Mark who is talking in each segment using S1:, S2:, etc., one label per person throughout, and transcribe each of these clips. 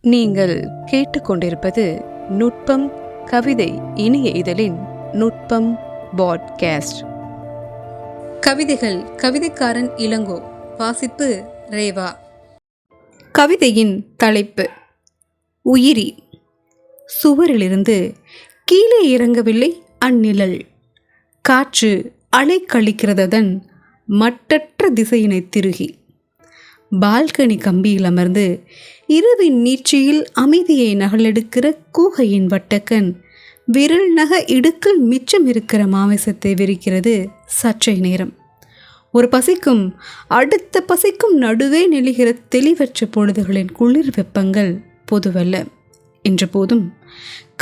S1: நீங்கள் கேட்டுக்கொண்டிருப்பது நுட்பம் கவிதை இனிய இதழின் நுட்பம் பாட்காஸ்ட். கவிதைகள் கவிதைக்காரன் இளங்கோ. வாசிப்பு ரேவா. கவிதையின் தலைப்பு உயிரி. சுவரிலிருந்து கீழே இறங்கவில்லை அந்நிழல். காற்று அலை கழிக்கிறதன் மட்டற்ற திசையினை திருகி. பால்கனி கம்பியில் அமர்ந்து இரவின் நீட்சியில் அமைதியை நகலெடுக்கிற கூகையின் வட்டக்கன் விரல் நக இடுக்கில் மிச்சம் இருக்கிற மாமிசத்தை விரிக்கிறது சற்றை நேரம். ஒரு பசிக்கும் அடுத்த பசிக்கும் நடுவே நெளிகிற தெளிவற்ற பொழுதுகளின் குளிர் வெப்பங்கள் பொதுவல்ல என்ற போதும்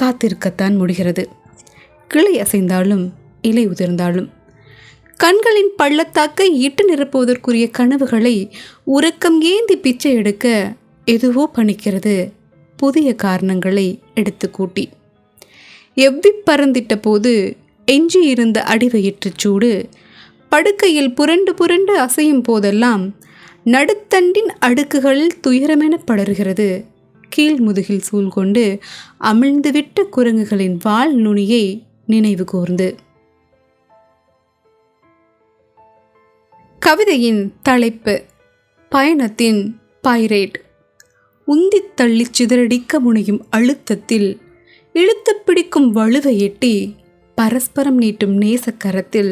S1: காத்திருக்கத்தான் முடிகிறது. கிளை அசைந்தாலும் இலை உதிர்ந்தாலும் கண்களின் பள்ளத்தாக்கை இட்டு நிரப்புவதற்குரிய கனவுகளை உறக்கம் ஏந்தி பிச்சை எடுக்க எதுவோ பணிக்கிறது புதிய காரணங்களை எடுத்து கூட்டி. எவ்வி பறந்திட்ட போது எஞ்சி இருந்த அடிவயிற்றுச் சூடு படுக்கையில் புரண்டு புரண்டு அசையும் போதெல்லாம் நடுத்தண்டின் அடுக்குகளில் துயரமென படர்கிறது. கீழ் முதுகில் சூழ்கொண்டு அமிழ்ந்துவிட்ட குரங்குகளின் வால் நுனியை நினைவு கூர்ந்து. கவிதையின் தலைப்பு பயணத்தின் பைரேட். உந்தித் தள்ளி சிதறடிக்க முனையும் அழுத்தத்தில் இழுத்து பிடிக்கும் வலுவை எட்டி பரஸ்பரம் நீட்டும் நேசக்கரத்தில்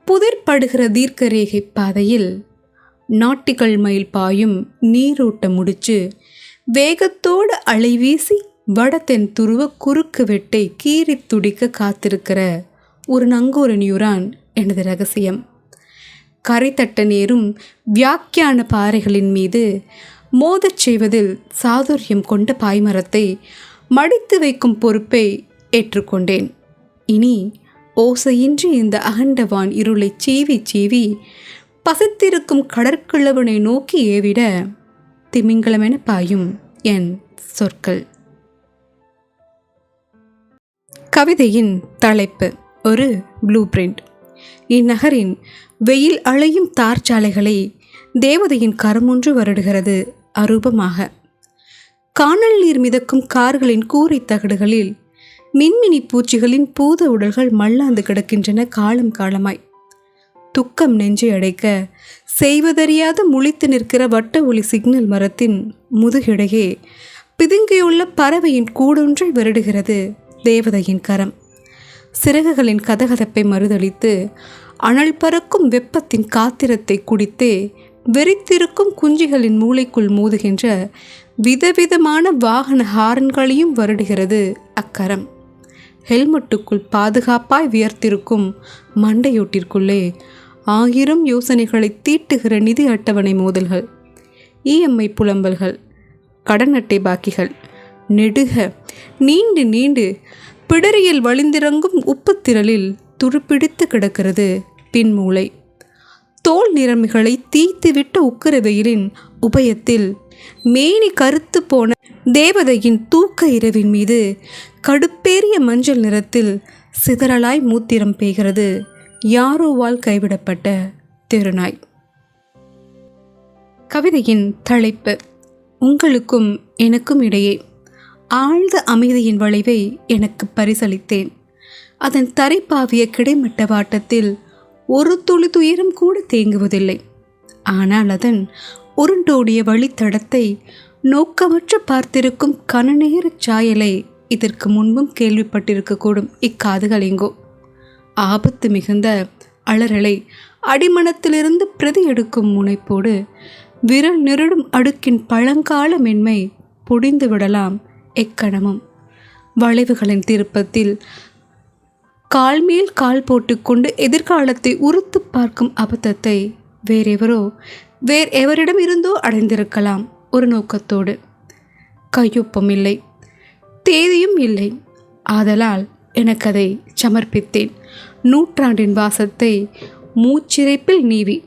S1: புதிர்படுகிற தீர்க்கரேகை பாதையில் நாட்டிகள் மைல் பாயும் நீரோட்ட முடிச்சு வேகத்தோடு அலைவீசி வடத்தென் துருவ குறுக்கு வெட்டை கீறி துடிக்க காத்திருக்கிற ஒரு நங்கூர நியூரான் எனது ரகசியம். கரைத்தட்ட நேரும் வியாக்கியான பாறைகளின் மீது மோதச் செய்வதில் சாதுரியம் கொண்ட பாய்மரத்தை மடித்து வைக்கும் பொறுப்பை ஏற்றுக்கொண்டேன். இனி ஓசையின்றி இந்த அகண்டவான் இருளை சீவி சீவி பசித்திருக்கும் கடற்கிழவனை நோக்கி ஏவிட திமிங்கலமென பாயும் என் சொற்கள். கவிதையின் தலைப்பு ஒரு ப்ளூ பிரிண்ட். இந்நகரின் வெயில் அலையும் தார்ச்சாலைகளை தேவதையின் கரமொன்று வருடுகிறது அரூபமாக. காணல் நீர் மிதக்கும் கார்களின் கூரை தகடுகளில் மின்மினி பூச்சிகளின் பூத உடல்கள் மல்லாந்து கிடக்கின்றன காலம் காலமாய். துக்கம் நெஞ்சை அடைக்க செய்வதறியாது முழித்து நிற்கிற வட்ட ஒளி சிக்னல் மரத்தின் முதுகிடையே பிதுங்கியுள்ள பறவையின் கூடொன்றை வருடுகிறது தேவதையின் கரம். சிறகுகளின் கதகதப்பை மறுதளித்து அனல் பறக்கும் வெப்பத்தின் காத்திரத்தை குடித்தே வெறித்திருக்கும் குஞ்சிகளின் மூளைக்குள் மோதுகின்ற விதவிதமான வாகன ஹாரன்களையும் வருடுகிறது அக்கரம். ஹெல்மெட்டுக்குள் பாதுகாப்பாய் வியர்த்திருக்கும் மண்டையோட்டிற்குள்ளே 1000 யோசனைகளை தீட்டுகிற நிதி அட்டவணை மோதல்கள், இஎம்ஐ புலம்பல்கள், கடன் அட்டை பாக்கிகள் நெடுக நீண்டு நீண்டு பிடரியில் வழிந்திறங்கும் உப்புத்திரளில் துருப்பிடித்து கிடக்கிறது பின்மூளை. தோல் நிறமிகளை தீத்துவிட்ட உக்கிர வெயிலின் உபயத்தில் மேனி கருத்து போன தேவதையின் தூக்க இரவின் மீது கடுப்பேறிய மஞ்சள் நிறத்தில் சிதறலாய் மூத்திரம் பெய்கிறது யாரோவால் கைவிடப்பட்ட தெருநாய். கவிதையின் தலைப்பு உங்களுக்கும் எனக்கும் இடையே. ஆழ்ந்த அமைதியின் வளைவை எனக்கு பரிசளித்தேன். அதன் தரைப்பாவிய கிடைமட்ட வாட்டத்தில் ஒரு துளி துயரம் கூட தேங்குவதில்லை. ஆனால் அதன் உருண்டோடிய வழித்தடத்தை நோக்கமற்ற பார்த்திருக்கும் கனநேர சாயலை இதற்கு முன்பும் கேள்விப்பட்டிருக்கக்கூடும் இக்காதுகள் எங்கோ. ஆபத்து மிகுந்த அலறலை அடிமனத்திலிருந்து பிரதி எடுக்கும் முனைப்போடு விரல் நெருடும் அடுக்கின் பழங்கால மென்மை பொடிந்து விடலாம் எக்கணமும். வளைவுகளின் திருப்பத்தில் கால் மேல் கால் போட்டுக்கொண்டு எதிர்காலத்தை உறுத்து பார்க்கும் அபத்தத்தை வேறெவரிடம் இருந்தோ அடைந்திருக்கலாம் ஒரு நோக்கத்தோடு. கையொப்பம் இல்லை, தேதியும் இல்லை. ஆதலால் எனக்கு அதை சமர்ப்பித்தேன். நூற்றாண்டின் வாசத்தை மூச்சிறைப்பில் நீவி